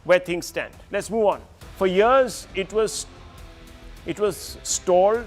where things stand. Let's move on. For years, it was stalled,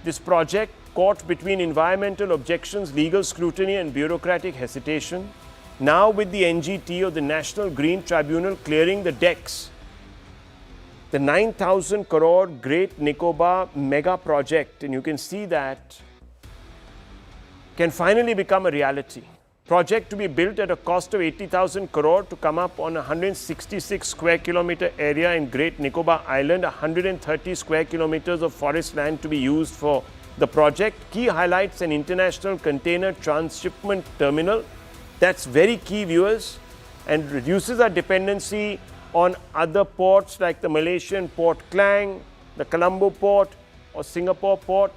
this project, caught between environmental objections, legal scrutiny and bureaucratic hesitation. Now with the NGT, or the National Green Tribunal, clearing the decks, the 9,000 crore Great Nicobar mega project, and you can see that, can finally become a reality. Project to be built at a cost of 80,000 crore to come up on a 166 square kilometer area in Great Nicobar Island, 130 square kilometers of forest land to be used for the project. Key highlights: an international container transshipment terminal. That's very key, viewers, and reduces our dependency on other ports like the Malaysian Port Klang, the Colombo port or Singapore port.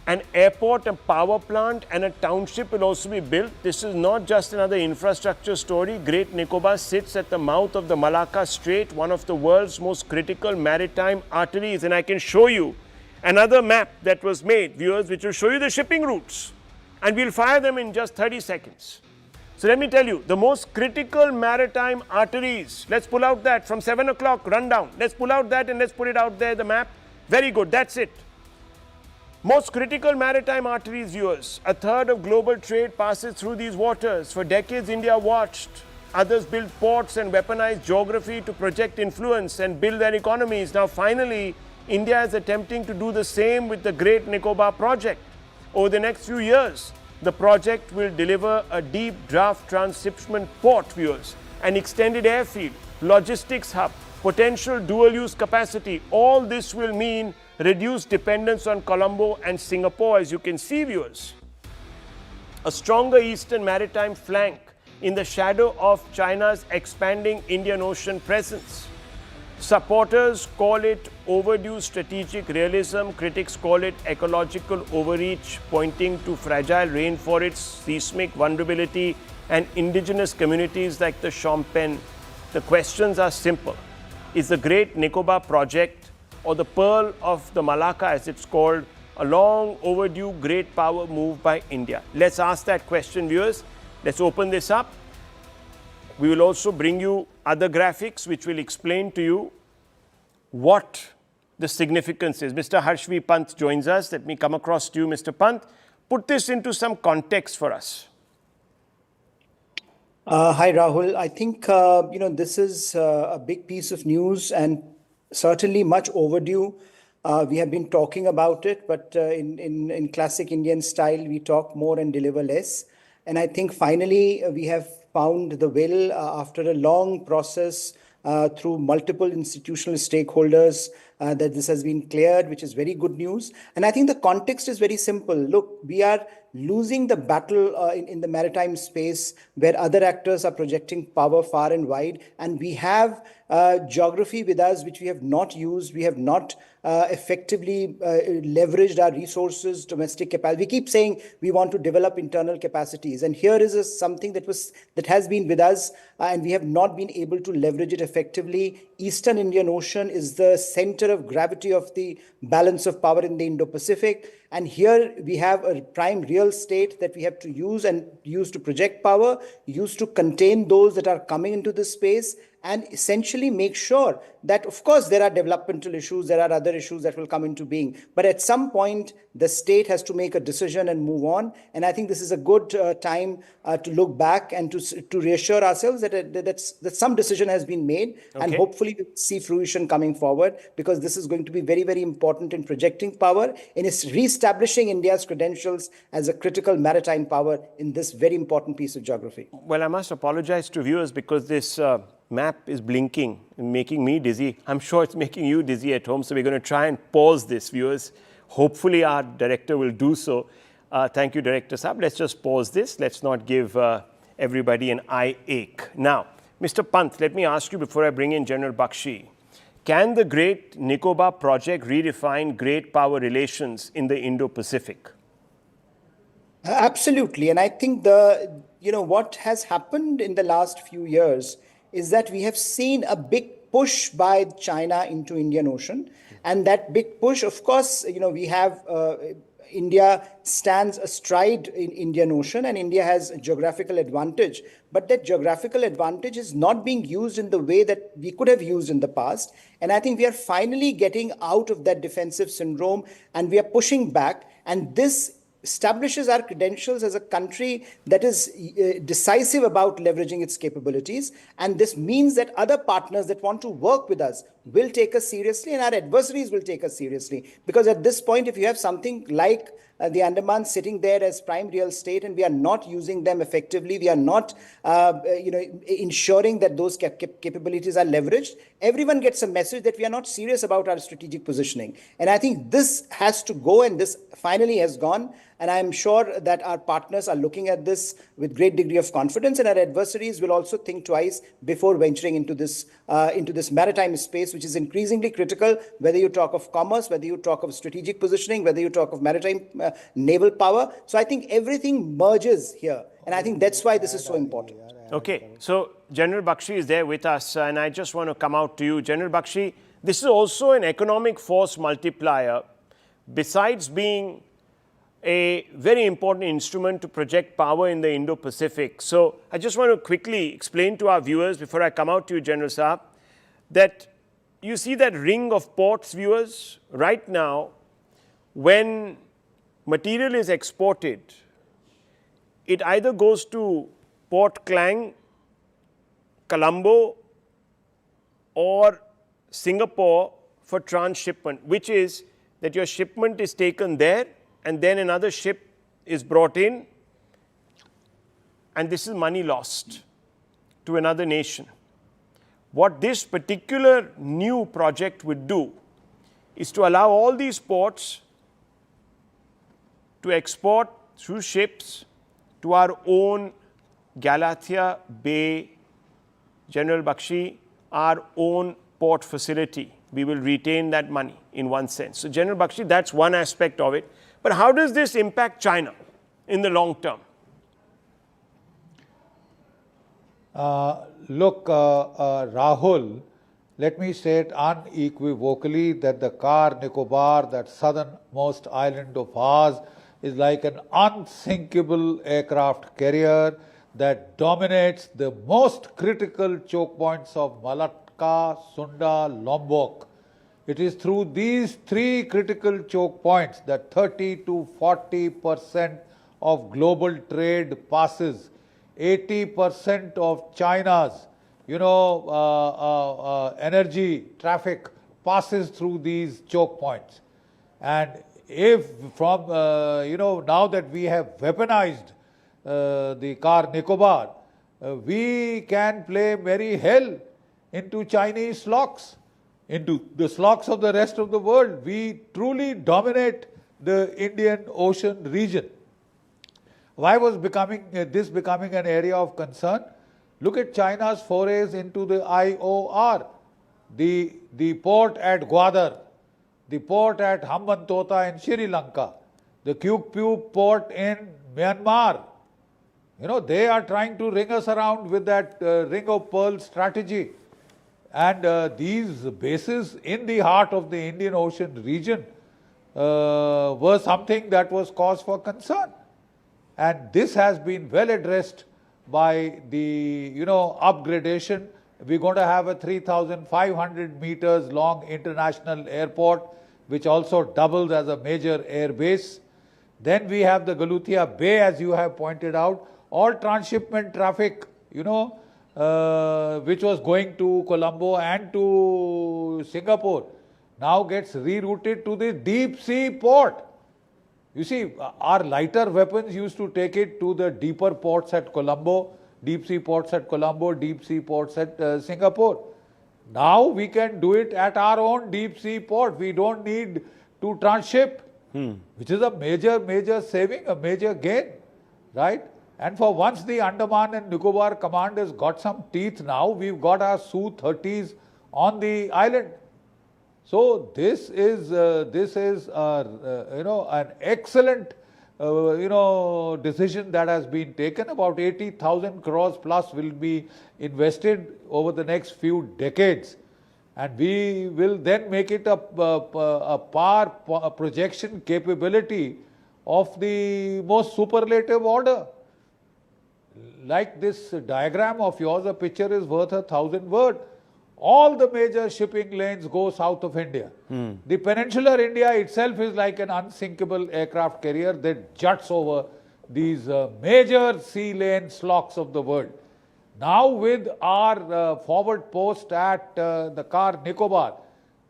An airport, a power plant and a township will also be built. This is not just another infrastructure story. Great Nicobar sits at the mouth of the Malacca Strait, one of the world's most critical maritime arteries. And I can show you another map that was made, viewers, which will show you the shipping routes. And we'll fire them in just 30 seconds. So let me tell you, the most critical maritime arteries. Let's pull out that from 7 o'clock rundown. Let's pull out that and let's put it out there, the map. Very good, that's it. Most critical maritime arteries, viewers. A third of global trade passes through these waters. For decades, India watched others build ports and weaponize geography to project influence and build their economies. Now, finally, India is attempting to do the same with the Great Nicobar project. Over the next few years, the project will deliver a deep draft transshipment port, viewers, an extended airfield, logistics hub, potential dual-use capacity. All this will mean reduced dependence on Colombo and Singapore, as you can see, viewers. A stronger eastern maritime flank in the shadow of China's expanding Indian Ocean presence. Supporters call it overdue strategic realism. Critics call it ecological overreach, pointing to fragile rainforests, seismic vulnerability, and indigenous communities like the Shompen. The questions are simple. Is the Great Nicobar project, or the Pearl of the Malacca as it's called, a long overdue great power move by India? Let's ask that question, viewers. Let's open this up. We will also bring you other graphics which will explain to you what the significance is. Mr. Harshvi Pant joins us. Let me come across to you, Mr. Pant. Put this into some context for us. Hi, Rahul. I think, this is a big piece of news and certainly much overdue. We have been talking about it, but in classic Indian style, we talk more and deliver less. And I think finally we have found the will after a long process through multiple institutional stakeholders that this has been cleared, which is very good news. And I think the context is very simple. Look, we are losing the battle in the maritime space where other actors are projecting power far and wide. And we have geography with us, which we have not used. We have not effectively leveraged our resources, domestic capacity. We keep saying we want to develop internal capacities. And here is something that has been with us and we have not been able to leverage it effectively. Eastern Indian Ocean is the center of gravity of the balance of power in the Indo-Pacific. And here we have a prime real estate that we have to use to project power, use to contain those that are coming into this space, and essentially make sure that, of course, there are developmental issues, there are other issues that will come into being. But at some point, the state has to make a decision and move on. And I think this is a good time to look back and to reassure ourselves that some decision has been made. Okay. And hopefully we'll see fruition coming forward, because this is going to be very, very important in projecting power, in reestablishing India's credentials as a critical maritime power in this very important piece of geography. Well, I must apologize to viewers because this map is blinking and making me dizzy. I'm sure it's making you dizzy at home. So we're going to try and pause this, viewers. Hopefully our director will do so. Thank you, Director Saab. Let's just pause this. Let's not give everybody an eye ache. Now, Mr. Pant, let me ask you before I bring in General Bakshi. Can the Great Nicobar project redefine great power relations in the Indo-Pacific? Absolutely. And I think what has happened in the last few years is that we have seen a big push by China into Indian Ocean. And that big push, of course, we have India stands astride in Indian Ocean and India has a geographical advantage. But that geographical advantage is not being used in the way that we could have used in the past. And I think we are finally getting out of that defensive syndrome and we are pushing back. And this establishes our credentials as a country that is decisive about leveraging its capabilities. And this means that other partners that want to work with us will take us seriously and our adversaries will take us seriously. Because at this point, if you have something like the Andaman sitting there as prime real estate and we are not using them effectively, we are not ensuring that those capabilities are leveraged, everyone gets a message that we are not serious about our strategic positioning. And I think this has to go, and this finally has gone. And I am sure that our partners are looking at this with great degree of confidence, and our adversaries will also think twice before venturing into this maritime space, which is increasingly critical, whether you talk of commerce, whether you talk of strategic positioning, whether you talk of maritime naval power. So I think everything merges here. And I think that's why this is so important. Okay, so General Bakshi is there with us, and I just want to come out to you. General Bakshi, this is also an economic force multiplier, besides being a very important instrument to project power in the Indo-Pacific. So I just want to quickly explain to our viewers, before I come out to you, General Saab, that you see that ring of ports, viewers, right now, when material is exported, it either goes to Port Klang, Colombo, or Singapore for transshipment, which is that your shipment is taken there and then another ship is brought in, and this is money lost to another nation. What this particular new project would do is to allow all these ports to export through ships to our own Galathea Bay, General Bakshi, our own port facility. We will retain that money in one sense. So, General Bakshi, that's one aspect of it. But how does this impact China in the long term? Rahul, let me state unequivocally that the Car Nicobar, that southernmost island of ours, is like an unsinkable aircraft carrier that dominates the most critical choke points of Malacca, Sunda, Lombok. It is through these three critical choke points that 30 to 40% of global trade passes. 80% of China's, energy traffic passes through these choke points. And if from, now that we have weaponized the Car Nicobar, we can play merry hell into Chinese slocks, into the slocks of the rest of the world. We truly dominate the Indian Ocean region. Why was this becoming an area of concern? Look at China's forays into the IOR, the port at Gwadar, the port at Hambantota in Sri Lanka, the Kyukpyu port in Myanmar. They are trying to ring us around with that ring of pearl strategy. And these bases in the heart of the Indian Ocean region were something that was cause for concern. And this has been well addressed by the, upgradation. We're going to have a 3,500 meters long international airport, which also doubles as a major air base. Then we have the Galathea Bay, as you have pointed out. All transshipment traffic, which was going to Colombo and to Singapore, now gets rerouted to the deep sea port. You see, our lighter weapons used to take it to the deeper ports at Colombo, deep sea ports at Colombo, deep sea ports at Singapore. Now we can do it at our own deep sea port. We don't need to transship, which is a major saving, a major gain, right? And for once the Andaman and Nicobar command has got some teeth now, we've got our Su-30s on the island. So this is an excellent decision that has been taken. About 80,000 crores plus will be invested over the next few decades, and we will then make it a power projection capability of the most superlative order. Like this diagram of yours, a picture is worth 1,000 words. All the major shipping lanes go south of India. The peninsular India itself is like an unsinkable aircraft carrier that juts over these major sea lane slocks of the world. Now with our forward post at the Car Nicobar,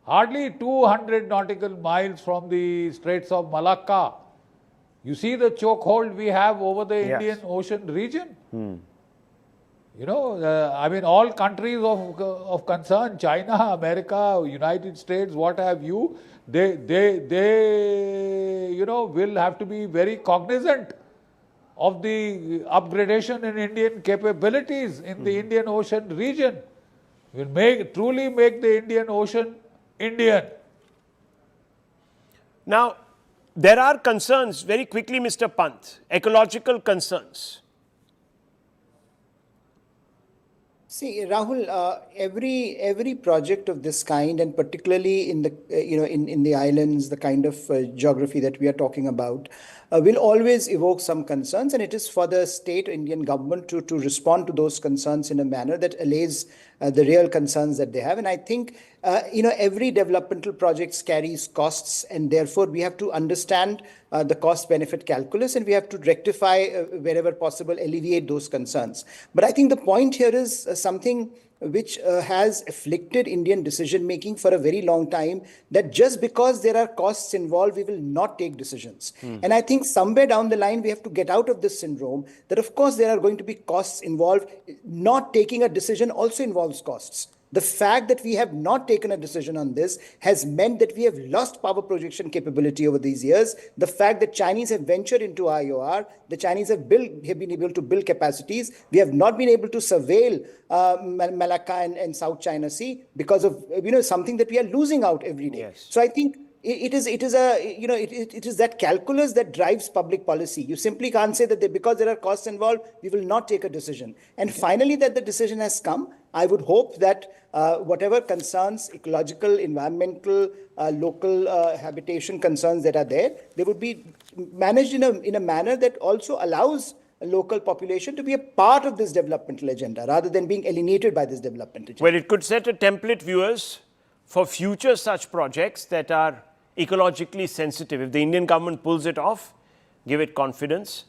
hardly 200 nautical miles from the Straits of Malacca, you see the chokehold we have over the Indian Ocean region. You know, I mean, all countries of concern, China, America, United States, what have you, they you know, will have to be very cognizant of the upgradation in Indian capabilities in the Indian Ocean region. Will truly make the Indian Ocean Indian. Now, there are concerns, very quickly, Mr. Pant, ecological concerns. See, Rahul, every project of this kind, and particularly in the in the islands, the kind of geography that we are talking about, will always evoke some concerns, and it is for the state Indian government to respond to those concerns in a manner that allays the real concerns that they have. And I think every developmental project carries costs, and therefore we have to understand the cost-benefit calculus, and we have to rectify wherever possible, alleviate those concerns. But I think the point here is something which has afflicted Indian decision-making for a very long time, that just because there are costs involved, we will not take decisions. And I think somewhere down the line, we have to get out of this syndrome that, of course, there are going to be costs involved. Not taking a decision also involves costs. The fact that we have not taken a decision on this has meant that we have lost power projection capability over these years. The fact that Chinese have ventured into IOR, the Chinese have been able to build capacities. We have not been able to surveil Malacca and South China Sea because of something that we are losing out every day. Yes. So I think it is that calculus that drives public policy. You simply can't say that because there are costs involved, we will not take a decision. And finally, that the decision has come. I would hope that whatever concerns, ecological, environmental, local habitation concerns that are there, they would be managed in a manner that also allows a local population to be a part of this developmental agenda rather than being alienated by this development agenda. Well, it could set a template, viewers, for future such projects that are ecologically sensitive. If the Indian government pulls it off, give it confidence.